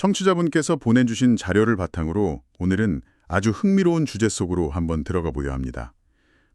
청취자분께서 보내주신 자료를 바탕으로 오늘은 아주 흥미로운 주제 속으로 한번 들어가 보려 합니다.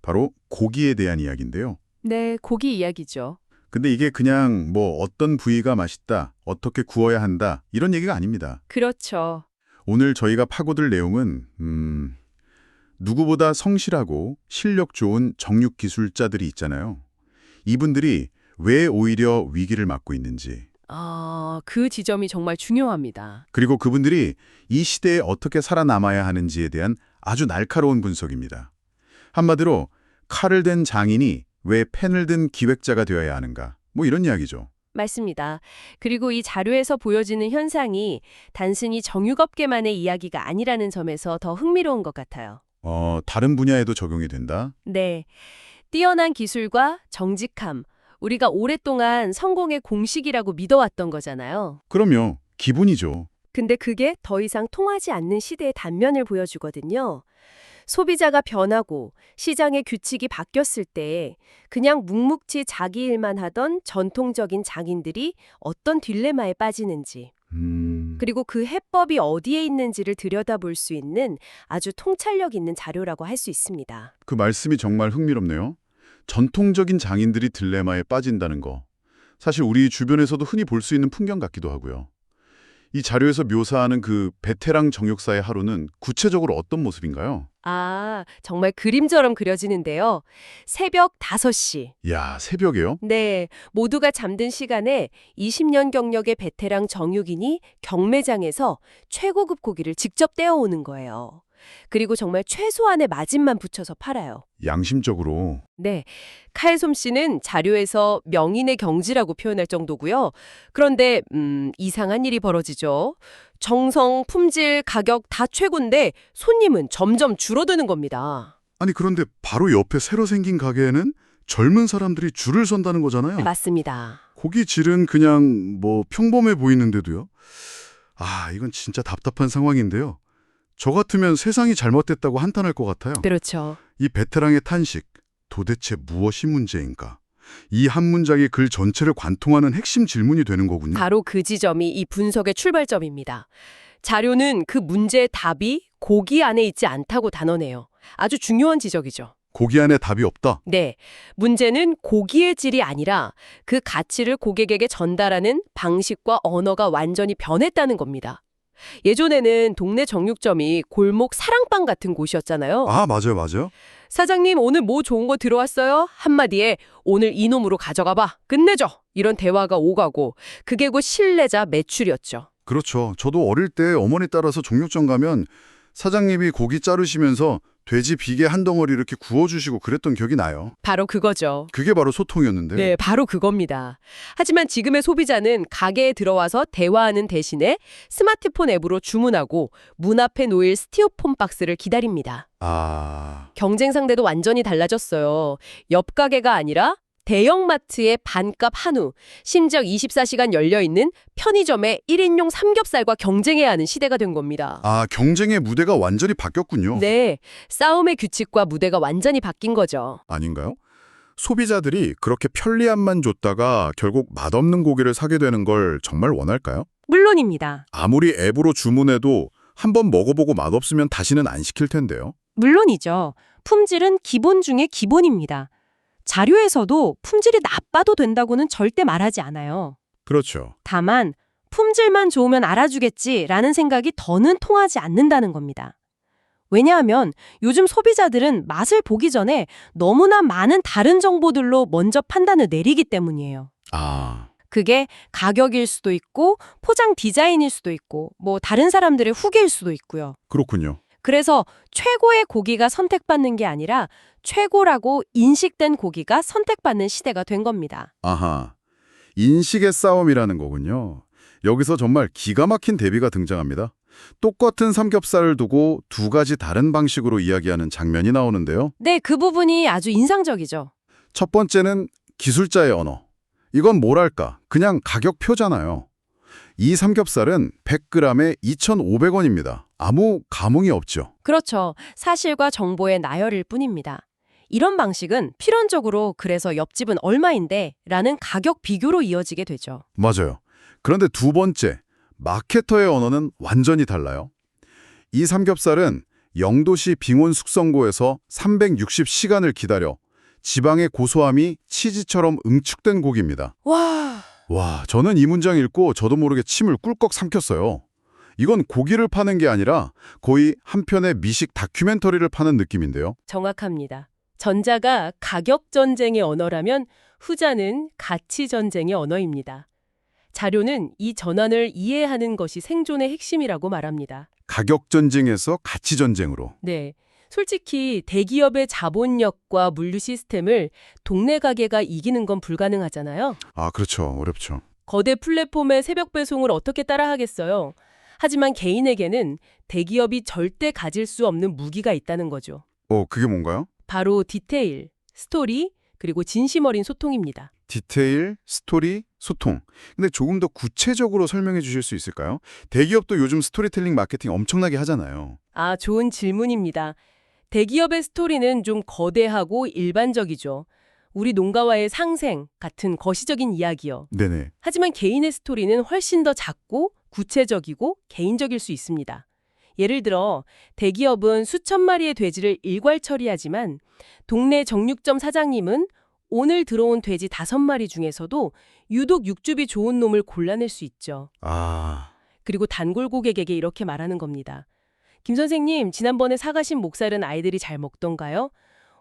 바로 고기에 대한 이야기인데요. 네, 고기 이야기죠. 근데 이게 그냥 뭐 어떤 부위가 맛있다, 어떻게 구워야 한다 이런 얘기가 아닙니다. 그렇죠. 오늘 저희가 파고들 내용은 누구보다 성실하고 실력 좋은 정육 기술자들이 있잖아요. 이분들이 왜 오히려 위기를 맞고 있는지, 그 지점이 정말 중요합니다. 그리고 그분들이 이 시대에 어떻게 살아남아야 하는지에 대한 아주 날카로운 분석입니다. 한마디로 칼을 든 장인이 왜 펜을 든 기획자가 되어야 하는가, 뭐 이런 이야기죠. 맞습니다. 그리고 이 자료에서 보여지는 현상이 단순히 정육업계만의 이야기가 아니라는 점에서 더 흥미로운 것 같아요. 다른 분야에도 적용이 된다? 네, 뛰어난 기술과 정직함, 우리가 오랫동안 성공의 공식이라고 믿어왔던 거잖아요. 그럼요. 기본이죠. 근데 그게 더 이상 통하지 않는 시대의 단면을 보여주거든요. 소비자가 변하고 시장의 규칙이 바뀌었을 때 그냥 묵묵히 자기 일만 하던 전통적인 장인들이 어떤 딜레마에 빠지는지, 그리고 그 해법이 어디에 있는지를 들여다볼 수 있는 아주 통찰력 있는 자료라고 할 수 있습니다. 그 말씀이 정말 흥미롭네요. 전통적인 장인들이 딜레마에 빠진다는 거. 사실 우리 주변에서도 흔히 볼 수 있는 풍경 같기도 하고요. 이 자료에서 묘사하는 그 베테랑 정육사의 하루는 구체적으로 어떤 모습인가요? 정말 그림처럼 그려지는데요. 새벽 5시. 야, 새벽에요? 네, 모두가 잠든 시간에 20년 경력의 베테랑 정육인이 경매장에서 최고급 고기를 직접 떼어오는 거예요. 그리고 정말 최소한의 마진만 붙여서 팔아요. 양심적으로. 네, 칼솜씨는 자료에서 명인의 경지라고 표현할 정도고요. 그런데 이상한 일이 벌어지죠. 정성, 품질, 가격 다 최고인데 손님은 점점 줄어드는 겁니다. 아니 그런데 바로 옆에 새로 생긴 가게에는 젊은 사람들이 줄을 선다는 거잖아요. 맞습니다. 고기 질은 그냥 뭐 평범해 보이는데도요. 이건 진짜 답답한 상황인데요. 저 같으면 세상이 잘못됐다고 한탄할 것 같아요. 그렇죠. 이 베테랑의 탄식, 도대체 무엇이 문제인가? 이 한 문장이 글 전체를 관통하는 핵심 질문이 되는 거군요. 바로 그 지점이 이 분석의 출발점입니다. 자료는 그 문제의 답이 고기 안에 있지 않다고 단언해요. 아주 중요한 지적이죠. 고기 안에 답이 없다. 네, 문제는 고기의 질이 아니라 그 가치를 고객에게 전달하는 방식과 언어가 완전히 변했다는 겁니다. 예전에는 동네 정육점이 골목 사랑방 같은 곳이었잖아요. 맞아요, 맞아요. 사장님 오늘 뭐 좋은 거 들어왔어요? 한마디에 오늘 이놈으로 가져가 봐. 끝내줘. 이런 대화가 오가고 그게 곧 신뢰자 매출이었죠. 그렇죠. 저도 어릴 때 어머니 따라서 정육점 가면 사장님이 고기 자르시면서 돼지 비계 한 덩어리 이렇게 구워주시고 그랬던 기억이 나요. 바로 그거죠. 그게 바로 소통이었는데. 네, 바로 그겁니다. 하지만 지금의 소비자는 가게에 들어와서 대화하는 대신에 스마트폰 앱으로 주문하고 문 앞에 놓일 스티로폼 박스를 기다립니다. 경쟁 상대도 완전히 달라졌어요. 옆 가게가 아니라 대형마트의 반값 한우, 심지어 24시간 열려있는 편의점의 1인용 삼겹살과 경쟁해야 하는 시대가 된 겁니다. 경쟁의 무대가 완전히 바뀌었군요. 네, 싸움의 규칙과 무대가 완전히 바뀐 거죠. 아닌가요? 소비자들이 그렇게 편리함만 줬다가 결국 맛없는 고기를 사게 되는 걸 정말 원할까요? 물론입니다. 아무리 앱으로 주문해도 한번 먹어보고 맛없으면 다시는 안 시킬 텐데요. 물론이죠. 품질은 기본 중에 기본입니다. 자료에서도 품질이 나빠도 된다고는 절대 말하지 않아요. 그렇죠. 다만 품질만 좋으면 알아주겠지라는 생각이 더는 통하지 않는다는 겁니다. 왜냐하면 요즘 소비자들은 맛을 보기 전에 너무나 많은 다른 정보들로 먼저 판단을 내리기 때문이에요. 그게 가격일 수도 있고 포장 디자인일 수도 있고 뭐 다른 사람들의 후기일 수도 있고요. 그렇군요. 그래서 최고의 고기가 선택받는 게 아니라 최고라고 인식된 고기가 선택받는 시대가 된 겁니다. 인식의 싸움이라는 거군요. 여기서 정말 기가 막힌 대비가 등장합니다. 똑같은 삼겹살을 두고 두 가지 다른 방식으로 이야기하는 장면이 나오는데요. 네, 그 부분이 아주 인상적이죠. 첫 번째는 기술자의 언어. 이건 뭐랄까, 그냥 가격표잖아요. 이 삼겹살은 100g에 2,500원입니다. 아무 감흥이 없죠. 그렇죠. 사실과 정보의 나열일 뿐입니다. 이런 방식은 필연적으로 그래서 옆집은 얼마인데 라는 가격 비교로 이어지게 되죠. 맞아요. 그런데 두 번째, 마케터의 언어는 완전히 달라요. 이 삼겹살은 영도시 빙원 숙성고에서 360시간을 기다려 지방의 고소함이 치즈처럼 응축된 고기입니다. 와, 저는 이 문장 읽고 저도 모르게 침을 꿀꺽 삼켰어요. 이건 고기를 파는 게 아니라 거의 한 편의 미식 다큐멘터리를 파는 느낌인데요. 정확합니다. 전자가 가격 전쟁의 언어라면 후자는 가치 전쟁의 언어입니다. 자료는 이 전환을 이해하는 것이 생존의 핵심이라고 말합니다. 가격 전쟁에서 가치 전쟁으로. 네. 솔직히 대기업의 자본력과 물류 시스템을 동네 가게가 이기는 건 불가능하잖아요. 아, 그렇죠. 어렵죠. 거대 플랫폼의 새벽 배송을 어떻게 따라하겠어요. 하지만 개인에게는 대기업이 절대 가질 수 없는 무기가 있다는 거죠. 그게 뭔가요? 바로 디테일, 스토리, 그리고 진심 어린 소통입니다. 디테일, 스토리, 소통. 근데 조금 더 구체적으로 설명해 주실 수 있을까요? 대기업도 요즘 스토리텔링 마케팅 엄청나게 하잖아요. 아, 좋은 질문입니다. 대기업의 스토리는 좀 거대하고 일반적이죠. 우리 농가와의 상생 같은 거시적인 이야기요. 네네. 하지만 개인의 스토리는 훨씬 더 작고 구체적이고 개인적일 수 있습니다. 예를 들어 대기업은 수천 마리의 돼지를 일괄 처리하지만 동네 정육점 사장님은 오늘 들어온 돼지 5마리 중에서도 유독 육즙이 좋은 놈을 골라낼 수 있죠. 그리고 단골 고객에게 이렇게 말하는 겁니다. 김 선생님, 지난번에 사가신 목살은 아이들이 잘 먹던가요?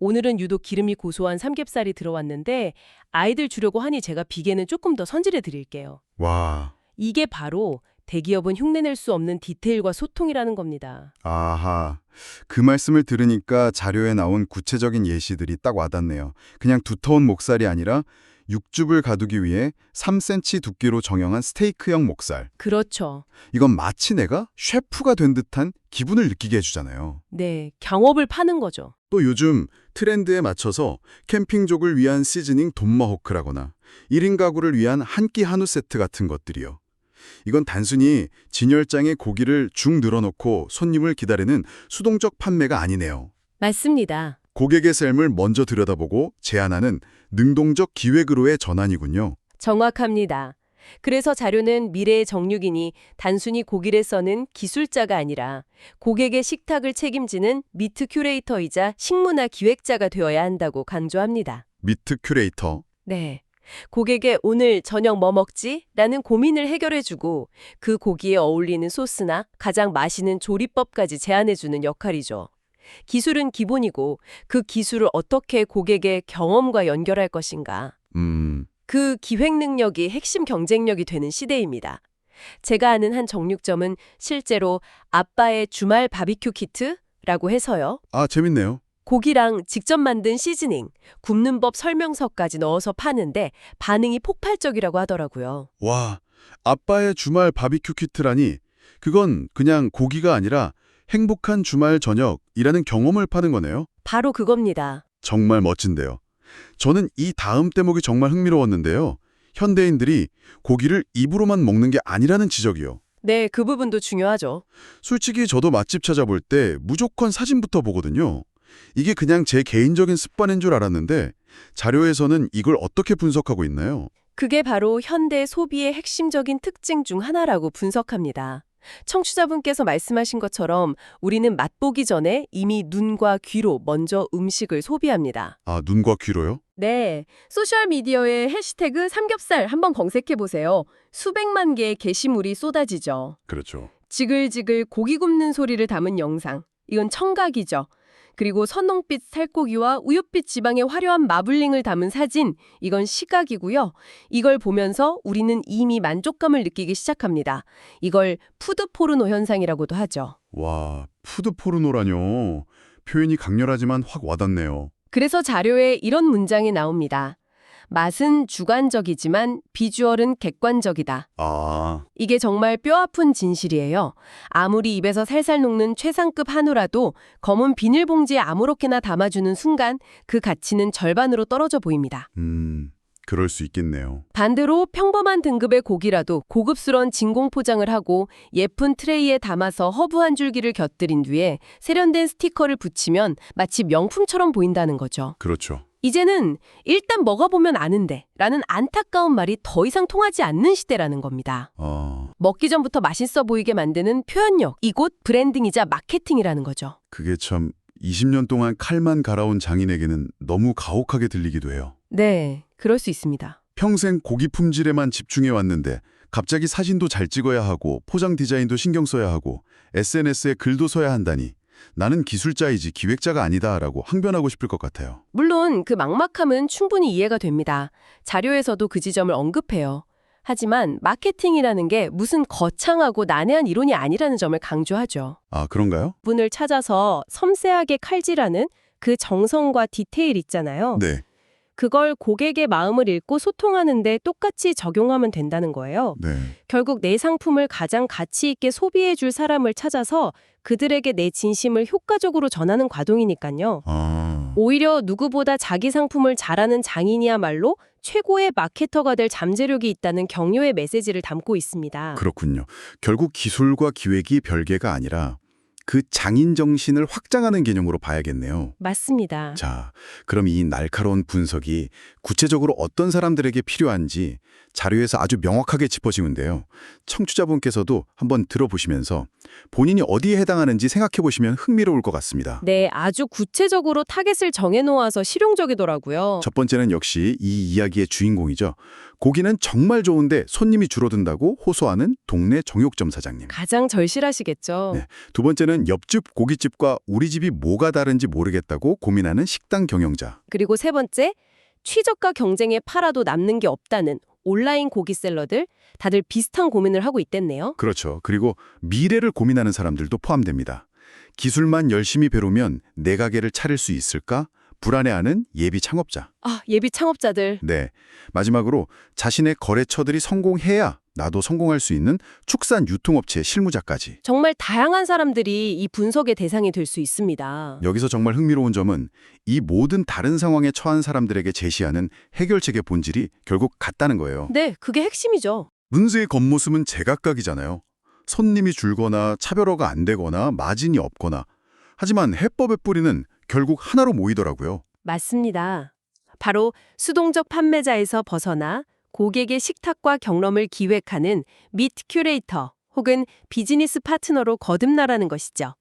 오늘은 유독 기름이 고소한 삼겹살이 들어왔는데 아이들 주려고 하니 제가 비계는 조금 더 선질해 드릴게요. 와. 이게 바로 대기업은 흉내낼 수 없는 디테일과 소통이라는 겁니다. 아하. 그 말씀을 들으니까 자료에 나온 구체적인 예시들이 딱 와닿네요. 그냥 두터운 목살이 아니라 육즙을 가두기 위해 3cm 두께로 정형한 스테이크형 목살. 그렇죠. 이건 마치 내가 셰프가 된 듯한 기분을 느끼게 해주잖아요. 네, 경업을 파는 거죠. 또 요즘 트렌드에 맞춰서 캠핑족을 위한 시즈닝 돈마호크라거나 1인 가구를 위한 한 끼 한우 세트 같은 것들이요. 이건 단순히 진열장에 고기를 쭉 늘어놓고 손님을 기다리는 수동적 판매가 아니네요. 맞습니다. 고객의 삶을 먼저 들여다보고 제안하는 능동적 기획으로의 전환이군요. 정확합니다. 그래서 자료는 미래의 정육인이 단순히 고기를 써는 기술자가 아니라 고객의 식탁을 책임지는 미트 큐레이터이자 식문화 기획자가 되어야 한다고 강조합니다. 미트 큐레이터. 네. 고객의 오늘 저녁 뭐 먹지? 라는 고민을 해결해주고 그 고기에 어울리는 소스나 가장 맛있는 조리법까지 제안해주는 역할이죠. 기술은 기본이고 그 기술을 어떻게 고객의 경험과 연결할 것인가. 그 기획 능력이 핵심 경쟁력이 되는 시대입니다. 제가 아는 한 정육점은 실제로 아빠의 주말 바비큐 키트라고 해서요. 아, 재밌네요. 고기랑 직접 만든 시즈닝, 굽는 법 설명서까지 넣어서 파는데 반응이 폭발적이라고 하더라고요. 와, 아빠의 주말 바비큐 키트라니 그건 그냥 고기가 아니라 행복한 주말 저녁이라는 경험을 파는 거네요. 바로 그겁니다. 정말 멋진데요. 저는 이 다음 대목이 정말 흥미로웠는데요. 현대인들이 고기를 입으로만 먹는 게 아니라는 지적이요. 네, 그 부분도 중요하죠. 솔직히 저도 맛집 찾아볼 때 무조건 사진부터 보거든요. 이게 그냥 제 개인적인 습관인 줄 알았는데 자료에서는 이걸 어떻게 분석하고 있나요? 그게 바로 현대 소비의 핵심적인 특징 중 하나라고 분석합니다. 청취자분께서 말씀하신 것처럼 우리는 맛보기 전에 이미 눈과 귀로 먼저 음식을 소비합니다. 아, 눈과 귀로요? 네, 소셜미디어에 해시태그 삼겹살 한번 검색해보세요. 수백만 개의 게시물이 쏟아지죠. 그렇죠. 지글지글 고기 굽는 소리를 담은 영상. 이건 청각이죠. 그리고 선홍빛 살코기와 우윳빛 지방의 화려한 마블링을 담은 사진, 이건 시각이고요. 이걸 보면서 우리는 이미 만족감을 느끼기 시작합니다. 이걸 푸드 포르노 현상이라고도 하죠. 와, 푸드 포르노라뇨. 표현이 강렬하지만 확 와닿네요. 그래서 자료에 이런 문장이 나옵니다. 맛은 주관적이지만 비주얼은 객관적이다. 아, 이게 정말 뼈아픈 진실이에요. 아무리 입에서 살살 녹는 최상급 한우라도 검은 비닐봉지에 아무렇게나 담아주는 순간 그 가치는 절반으로 떨어져 보입니다. 그럴 수 있겠네요. 반대로 평범한 등급의 고기라도 고급스러운 진공 포장을 하고 예쁜 트레이에 담아서 허브 한 줄기를 곁들인 뒤에 세련된 스티커를 붙이면 마치 명품처럼 보인다는 거죠. 그렇죠. 이제는 일단 먹어보면 아는데 라는 안타까운 말이 더 이상 통하지 않는 시대라는 겁니다. 먹기 전부터 맛있어 보이게 만드는 표현력, 이곳 브랜딩이자 마케팅이라는 거죠. 그게 참 20년 동안 칼만 갈아온 장인에게는 너무 가혹하게 들리기도 해요. 네, 그럴 수 있습니다. 평생 고기 품질에만 집중해 왔는데 갑자기 사진도 잘 찍어야 하고 포장 디자인도 신경 써야 하고 SNS에 글도 써야 한다니 나는 기술자이지 기획자가 아니다라고 항변하고 싶을 것 같아요. 물론 그 막막함은 충분히 이해가 됩니다. 자료에서도 그 지점을 언급해요. 하지만 마케팅이라는 게 무슨 거창하고 난해한 이론이 아니라는 점을 강조하죠. 아, 그런가요? 분을 찾아서 섬세하게 칼질하는 그 정성과 디테일 있잖아요. 네. 그걸 고객의 마음을 읽고 소통하는데 똑같이 적용하면 된다는 거예요. 네. 결국 내 상품을 가장 가치 있게 소비해 줄 사람을 찾아서 그들에게 내 진심을 효과적으로 전하는 과정이니까요. 오히려 누구보다 자기 상품을 잘하는 장인이야말로 최고의 마케터가 될 잠재력이 있다는 격려의 메시지를 담고 있습니다. 그렇군요. 결국 기술과 기획이 별개가 아니라 그 장인 정신을 확장하는 개념으로 봐야겠네요. 맞습니다. 자, 그럼 이 날카로운 분석이 구체적으로 어떤 사람들에게 필요한지 자료에서 아주 명확하게 짚어지는데요. 청취자분께서도 한번 들어보시면서 본인이 어디에 해당하는지 생각해 보시면 흥미로울 것 같습니다. 네, 아주 구체적으로 타겟을 정해놓아서 실용적이더라고요. 첫 번째는 역시 이 이야기의 주인공이죠. 고기는 정말 좋은데 손님이 줄어든다고 호소하는 동네 정육점 사장님. 가장 절실하시겠죠. 네. 두 번째는 옆집 고깃집과 우리 집이 뭐가 다른지 모르겠다고 고민하는 식당 경영자. 그리고 세 번째, 최저가 경쟁에 팔아도 남는 게 없다는 온라인 고기셀러들, 다들 비슷한 고민을 하고 있댔네요. 그렇죠. 그리고 미래를 고민하는 사람들도 포함됩니다. 기술만 열심히 배우면 내 가게를 차릴 수 있을까? 불안해하는 예비 창업자. 아, 예비 창업자들. 네. 마지막으로 자신의 거래처들이 성공해야 나도 성공할 수 있는 축산 유통업체 실무자까지. 정말 다양한 사람들이 이 분석의 대상이 될 수 있습니다. 여기서 정말 흥미로운 점은 이 모든 다른 상황에 처한 사람들에게 제시하는 해결책의 본질이 결국 같다는 거예요. 네, 그게 핵심이죠. 문제의 겉모습은 제각각이잖아요. 손님이 줄거나 차별화가 안 되거나 마진이 없거나. 하지만 해법의 뿌리는 결국 하나로 모이더라고요. 맞습니다. 바로 수동적 판매자에서 벗어나 고객의 식탁과 경험을 기획하는 미트 큐레이터 혹은 비즈니스 파트너로 거듭나라는 것이죠.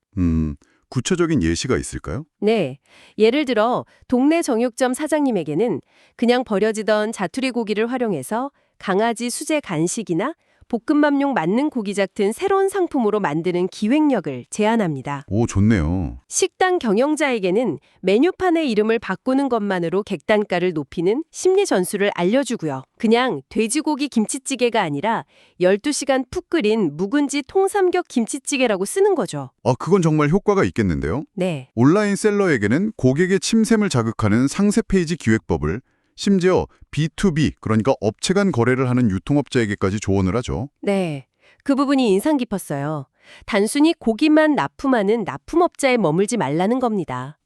구체적인 예시가 있을까요? 네. 예를 들어 동네 정육점 사장님에게는 그냥 버려지던 자투리 고기를 활용해서 강아지 수제 간식이나 볶음밥용 맞는 고기 같은 새로운 상품으로 만드는 기획력을 제안합니다. 오, 좋네요. 식당 경영자에게는 메뉴판의 이름을 바꾸는 것만으로 객단가를 높이는 심리 전술을 알려주고요. 그냥 돼지고기 김치찌개가 아니라 12시간 푹 끓인 묵은지 통삼겹 김치찌개라고 쓰는 거죠. 그건 정말 효과가 있겠는데요. 네. 온라인 셀러에게는 고객의 침샘을 자극하는 상세 페이지 기획법을 심지어 B2B, 그러니까 업체 간 거래를 하는 유통업자에게까지 조언을 하죠. 네. 그 부분이 인상 깊었어요. 단순히 고기만 납품하는 납품업자에 머물지 말라는 겁니다.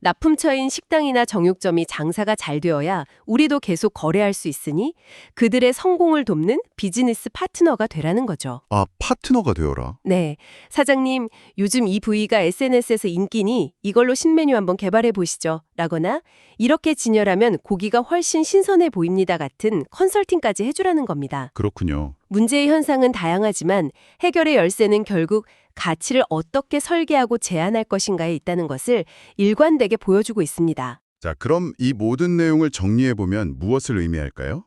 납품처인 식당이나 정육점이 장사가 잘 되어야 우리도 계속 거래할 수 있으니 그들의 성공을 돕는 비즈니스 파트너가 되라는 거죠. 아, 파트너가 되어라. 네. 사장님, 요즘 이 부위가 SNS에서 인기니 이걸로 신메뉴 한번 개발해 보시죠. 라거나 이렇게 진열하면 고기가 훨씬 신선해 보입니다 같은 컨설팅까지 해주라는 겁니다. 그렇군요. 문제의 현상은 다양하지만 해결의 열쇠는 결국 가치를 어떻게 설계하고 제안할 것인가에 있다는 것을 일관되게 보여주고 있습니다. 자, 그럼 이 모든 내용을 정리해보면 무엇을 의미할까요?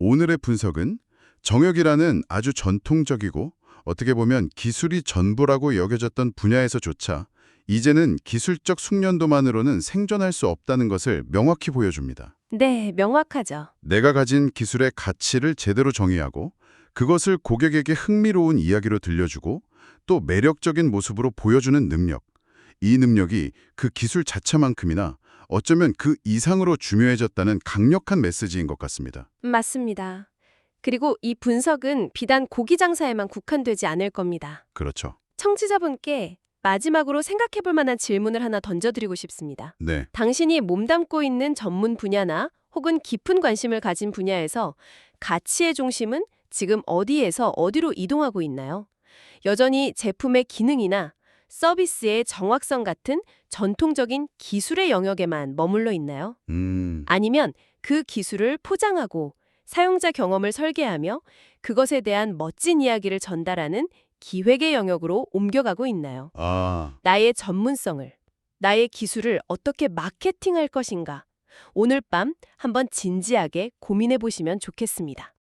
오늘의 분석은 정육이라는 아주 전통적이고 어떻게 보면 기술이 전부라고 여겨졌던 분야에서조차 이제는 기술적 숙련도만으로는 생존할 수 없다는 것을 명확히 보여줍니다. 네, 명확하죠. 내가 가진 기술의 가치를 제대로 정의하고 그것을 고객에게 흥미로운 이야기로 들려주고 또 매력적인 모습으로 보여주는 능력. 이 능력이 그 기술 자체만큼이나 어쩌면 그 이상으로 중요해졌다는 강력한 메시지인 것 같습니다. 맞습니다. 그리고 이 분석은 비단 고기 장사에만 국한되지 않을 겁니다. 그렇죠. 청취자분께 마지막으로 생각해볼 만한 질문을 하나 던져드리고 싶습니다. 네. 당신이 몸담고 있는 전문 분야나 혹은 깊은 관심을 가진 분야에서 가치의 중심은 지금 어디에서 어디로 이동하고 있나요? 여전히 제품의 기능이나 서비스의 정확성 같은 전통적인 기술의 영역에만 머물러 있나요? 아니면 그 기술을 포장하고 사용자 경험을 설계하며 그것에 대한 멋진 이야기를 전달하는 기획의 영역으로 옮겨가고 있나요? 나의 전문성을, 나의 기술을 어떻게 마케팅할 것인가? 오늘 밤 한번 진지하게 고민해 보시면 좋겠습니다.